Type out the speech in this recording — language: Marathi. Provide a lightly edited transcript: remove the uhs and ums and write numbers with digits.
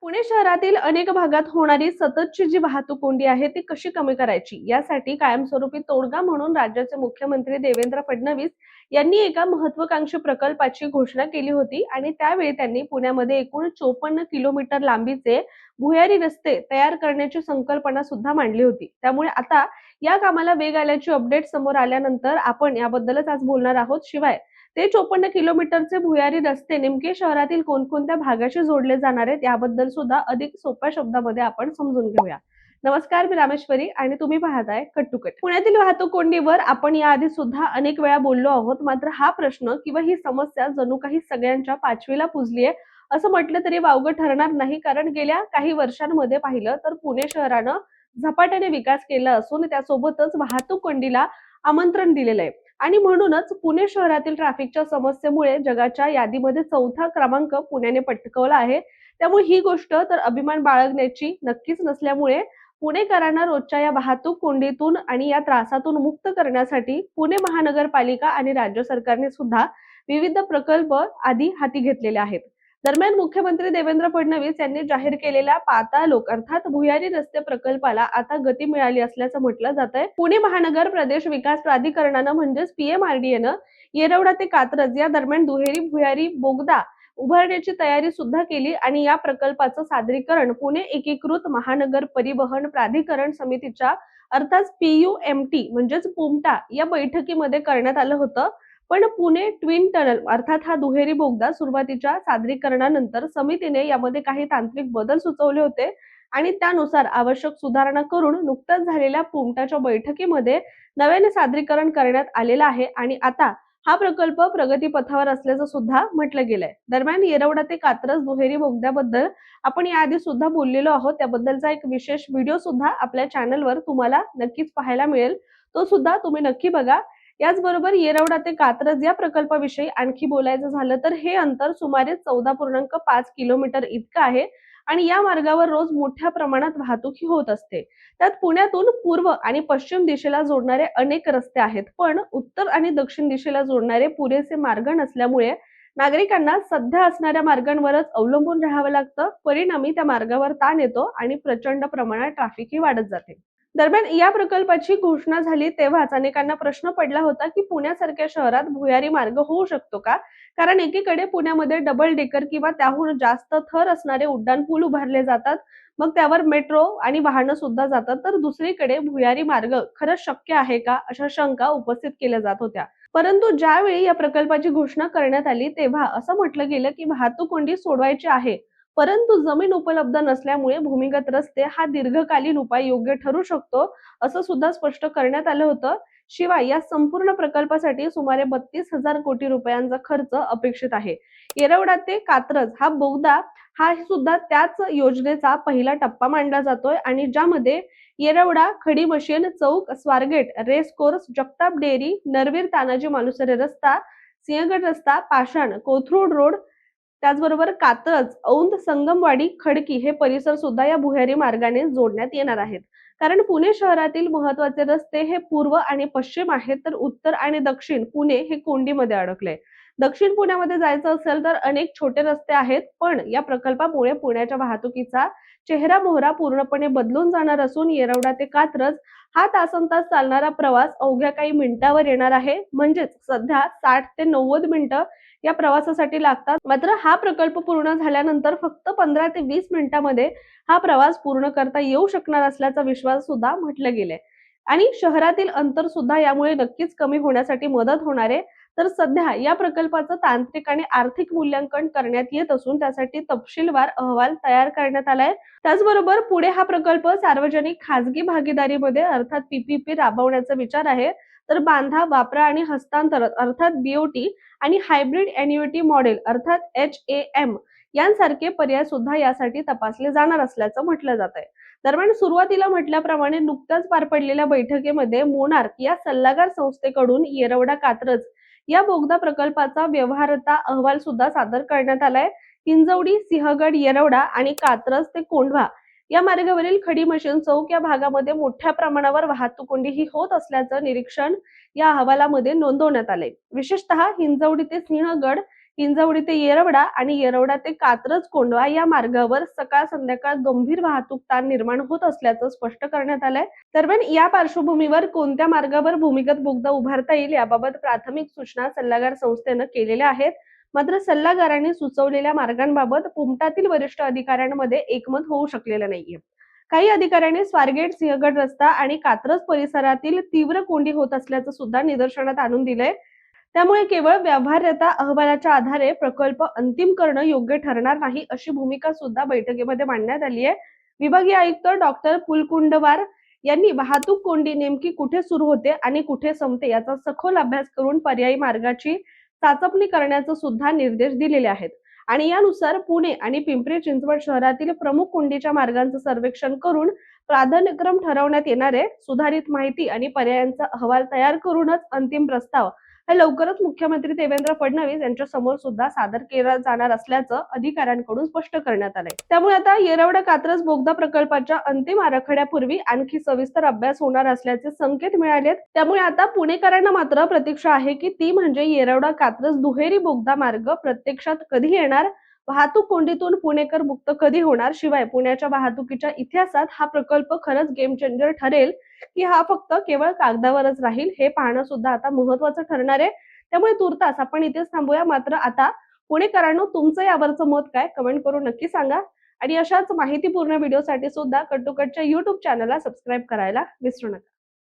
पुणे शहरातील अनेक भागात होणारी सततची जी वाहतूक कोंडी आहे ती कशी कमी करायची यासाठी कायमस्वरूपी तोडगा म्हणून राज्याचे मुख्यमंत्री देवेंद्र फडणवीस यांनी एका महत्वाकांक्षी प्रकल्पाची घोषणा केली होती आणि त्यावेळी त्यांनी पुण्यामध्ये एकूण 54 किलोमीटर लांबीचे भुयारी रस्ते तयार करण्याची संकल्पना सुद्धा मांडली होती। त्यामुळे आता या कामाला वेग आल्याची अपडेट समोर आल्यानंतर आपण याबद्दलच आज बोलणार आहोत। शिवाय ते 54 किलोमीटरचे भुयारी रस्ते नेमके शहरातील कोणकोणत्या भागाशी जोडले जाणार आहेत याबद्दल सुद्धा अधिक सोप्या शब्दामध्ये आपण समजून घेऊया। नमस्कार, मी रामेश्वरी आणि तुम्ही पाहताय कट टू कट। पुण्यातील वाहतूक कोंडीवर आपण याआधी सुद्धा अनेक वेळा बोललो आहोत, मात्र हा प्रश्न किंवा ही समस्या जणू काही सगळ्यांच्या पाचवीला पुजली आहे असं म्हटलं तरी वावगं ठरणार नाही। कारण गेल्या काही वर्षांमध्ये पाहिलं तर पुणे शहरानं झपाट्याने विकास केला असून त्यासोबतच वाहतूक कोंडीला आमंत्रण दिलेलं आहे आणि म्हणूनच पुणे शहरातील ट्रॅफिकच्या समस्येमुळे जगाच्या यादीमध्ये 4था क्रमांक पुण्याने पटकावला आहे। त्यामुळे ही गोष्ट तर अभिमान बाळगण्याची नक्कीच नसल्यामुळे पुणेकरांना रोजच्या या वाहतूक कोंडीतून आणि या त्रासातून मुक्त करण्यासाठी पुणे महानगरपालिका आणि राज्य सरकारने सुद्धा विविध प्रकल्प आधी हाती घेतलेले आहेत। दरम्यान मुख्यमंत्री देवेंद्र फडणवीस यांनी जाहीर केलेल्या पातालोक अर्थात भुयारी रस्ते प्रकल्पाला आता गती मिळाली असल्याचं म्हटलं जातंय। पुणे महानगर प्रदेश विकास प्राधिकरणानं म्हणजेच PMRDAनं येरवडा ते कात्रज या दरम्यान दुहेरी भुयारी बोगदा उभारण्याची तयारी सुद्धा केली आणि या प्रकल्पाचं सादरीकरण पुणे एकीकृत महानगर परिवहन प्राधिकरण समितीच्या अर्थात PUMT म्हणजेच पुमटा या बैठकीमध्ये करण्यात आलं होतं। पण पुणे ट्विन टनल अर्थात हा दुहेरी बोगदा सुरुवातीच्या सादरीकरणानंतर समितीने यामध्ये काही तांत्रिक बदल सुचवले होते आणि त्यानुसार आवश्यक सुधारणा करून नुकत्याच झालेल्या पुमटाच्या बैठकीमध्ये नव्याने सादरीकरण करण्यात आलेलं आहे आणि आता हा प्रकल्प प्रगतीपथावर असल्याचं सुद्धा म्हटलं गेलंय। दरम्यान येरवडा ते कात्रज दुहेरी बोगद्याबद्दल आपण याआधी सुद्धा बोललेलो आहोत, त्याबद्दलचा एक विशेष व्हिडिओ सुद्धा आपल्या चॅनलवर तुम्हाला नक्कीच पाहायला मिळेल, तो सुद्धा तुम्ही नक्की बघा। याचबरोबर येरवडा ते कात्रज या प्रकल्पाविषयी आणखी बोलायचं झालं तर हे अंतर सुमारे 14.5 किलोमीटर इतकं आहे आणि या मार्गावर रोज मोठ्या प्रमाणात वाहतूक ही होत असते। त्यात पुण्यातून पूर्व आणि पश्चिम दिशेला जोडणारे अनेक रस्ते आहेत, पण उत्तर आणि दक्षिण दिशेला जोडणारे पुरेसे मार्ग नसल्यामुळे नागरिकांना सध्या असणाऱ्या मार्गांवरच अवलंबून राहावं लागतं। परिणामी त्या मार्गावर ताण येतो आणि प्रचंड प्रमाणात ट्रॅफिकही वाढत जाते। दरम्यान या प्रकल्पाची घोषणा झाली तेव्हाच अनेकांना प्रश्न पडला होता की पुण्यासारख्या शहरात भुयारी मार्ग होऊ शकतो का? कारण एकीकडे पुण्यामध्ये डबल डेकर किंवा त्याहून जास्त थर असणारे उड्डाण पूल उभारले जातात, मग त्यावर मेट्रो आणि वाहनं सुद्धा जातात, तर दुसरीकडे भुयारी मार्ग खरंच शक्य आहे का अशा शंका उपस्थित केल्या जात होत्या। परंतु ज्यावेळी या प्रकल्पाची घोषणा करण्यात आली तेव्हा असं म्हटलं गेलं की वाहतूक कोंडी सोडवायची आहे, परंतु जमीन उपलब्ध नसल्यामुळे भूमिगत रस्ते हा दीर्घकालीन उपाय योग्य ठरू शकतो असं सुद्धा स्पष्ट करण्यात आलं होतं। शिवाय या संपूर्ण प्रकल्पासाठी सुमारे 32,000 कोटी रुपयांचा खर्च अपेक्षित आहे। येरवडा ते कात्रज हा बोगदा हा सुद्धा त्याच योजनेचा पहिला टप्पा मानला जातोय आणि ज्यामध्ये Yerawada, Khadi machine Chowk, Swargate, race course, Jagtap dairy, Narveer Tanaji Malusare रस्ता, सिंहगड रस्ता, पाषाण, कोथरूड रोड, त्याचबरोबर कात्रज, औंध, संगमवाडी, खडकी हे परिसर सुद्धा या भुयारी मार्गाने जोडण्यात येणार आहेत। कारण पुणे शहरातील महत्त्वाचे रस्ते हे पूर्व आणि पश्चिम आहेत, तर उत्तर आणि दक्षिण पुणे हे कोंडीमध्ये अडकले। दक्षिण पुण्यामध्ये जायचं असेल तर अनेक छोटे रस्ते आहेत, पण या प्रकल्पामुळे पुण्याच्या वाहतुकीचा चेहरा मोहरा पूर्णपणे बदलून जाणार असून येरवडा ते कात्रज हा तासनतास चालणारा प्रवास अवघ्या काही मिनिटावर येणार आहे। म्हणजेच सध्या 60 ते 90 मिनिटं या प्रवासासाठी लागतात, मात्र हा प्रकल्प पूर्ण झाल्यानंतर फक्त 15 ते 20 मिनिटांमध्ये हा प्रवास पूर्ण करता येऊ शकणार असल्याचा विश्वास सुद्धा म्हटलं गेलंय आणि शहरातील अंतर सुद्धा यामुळे नक्कीच कमी होण्यासाठी मदत होणार आहे। तर सध्या या प्रकल्पाचं तांत्रिक आणि आर्थिक मूल्यांकन करण्यात येत असून त्यासाठी तपशीलवार अहवाल तयार करण्यात आलाय। त्याचबरोबर पुढे हा प्रकल्प सार्वजनिक खासगी भागीदारीमध्ये अर्थात PPP राबवण्याचा विचार आहे। तर बांधा, वापरा आणि हस्तांतरण अर्थात BOT आणि हायब्रिड एन्युइटी मॉडेल अर्थात HAM यांसारखे पर्याय सुद्धा यासाठी तपासले जाणार असल्याचं म्हटलं जात आहे। दरम्यान सुरुवातीला म्हटल्याप्रमाणे नुकत्याच पार पडलेल्या बैठकीमध्ये मोनार्क या सल्लागार संस्थेकडून येरवडा कात्रज या बोगदा प्रकल्पाचा व्यवहार्यता अहवाल सुद्धा सादर करण्यात आलाय। हिंजवडी, सिंहगड, येरवडा आणि कात्रज ते कोंढवा या मार्गावरील खडी मशीन चौक या भागामध्ये मोठ्या प्रमाणावर वाहतूक कोंडी ही होत असल्याचं निरीक्षण या अहवालामध्ये नोंदवण्यात आले। विशेषतः हिंजवडी ते सिंहगड हिंजवडी ते येरवडा आणि येरवडा ते कात्रज कोंढवा या मार्गावर सकाळ संध्याकाळ गंभीर वाहतूक ताण निर्माण होत असल्याचं स्पष्ट करण्यात आलंय. दरम्यान या पार्श्वभूमीवर कोणत्या मार्गावर भूमिगत बोगदा उभारता येईल याबाबत प्राथमिक सूचना सल्लागार संस्थेनं केलेल्या आहेत. मात्र सल्लागारांनी सुचवलेल्या मार्गांबाबत पुमटातील वरिष्ठ अधिकाऱ्यांमध्ये एकमत होऊ शकलेलं नाहीये. काही अधिकाऱ्यांनी स्वारगेट, सिंहगड रस्ता आणि कात्रज परिसरातील तीव्र कोंडी होत असल्याचं सुद्धा निदर्शनात आणून दिलंय. त्यामुळे केवळ व्यवहार्यता अहवालाच्या आधारे प्रकल्प अंतिम करणं योग्य ठरणार नाही, अशी भूमिका सुद्धा बैठकीमध्ये मांडण्यात आली आहे. विभागीय आयुक्त डॉक्टर पुलकुंडवार यांनी वाहतूक कोंडी नेमकी कुठे सुरू होते आणि कुठे संपते याचा सखोल अभ्यास करून पर्यायी मार्गाची चाचपणी करण्याचे सुद्धा निर्देश दिलेले आहेत. आणि यानुसार पुणे आणि पिंपरी चिंचवड शहरातील प्रमुख कोंडीच्या मार्गांचं सर्वेक्षण करून प्राधान्यक्रम ठरवण्यात येणार आहे. सुधारित माहिती आणि पर्यायांचा अहवाल तयार करूनच अंतिम प्रस्ताव हे लवकरच मुख्यमंत्री देवेंद्र फडणवीस यांच्या समोर सुद्धा सादर केला जाणार असल्याचं अधिकाऱ्यांकडून स्पष्ट करण्यात आलंय. त्यामुळे आता येरवडा कात्रज बोगदा प्रकल्पाच्या अंतिम आराखड्यापूर्वी आणखी सविस्तर अभ्यास होणार असल्याचे संकेत मिळालेत. त्यामुळे आता पुणेकरांना मात्र प्रतीक्षा आहे की ती म्हणजे येरवडा कात्रज दुहेरी बोगदा मार्ग प्रत्यक्षात कधी येणार, वाहतूक कोंडीतून पुणेकर मुक्त कधी होणार, शिवाय पुण्याच्या वाहतुकीच्या इतिहासात हा प्रकल्प खरंच गेम चेंजर ठरेल की हा फक्त केवळ कागदावरच राहील, हे पाहणं सुद्धा आता महत्त्वाचं ठरणार आहे. त्यामुळे तुर्तास आपण इथेच थांबूया. मात्र आता पुणेकरांनो, तुमचं यावरचं मत काय, कमेंट करून नक्की सांगा. आणि अशाच माहितीपूर्ण व्हिडिओसाठी सुद्धा कट टू कटच्या YouTube चॅनलला सबस्क्राईब करायला विसरू नका.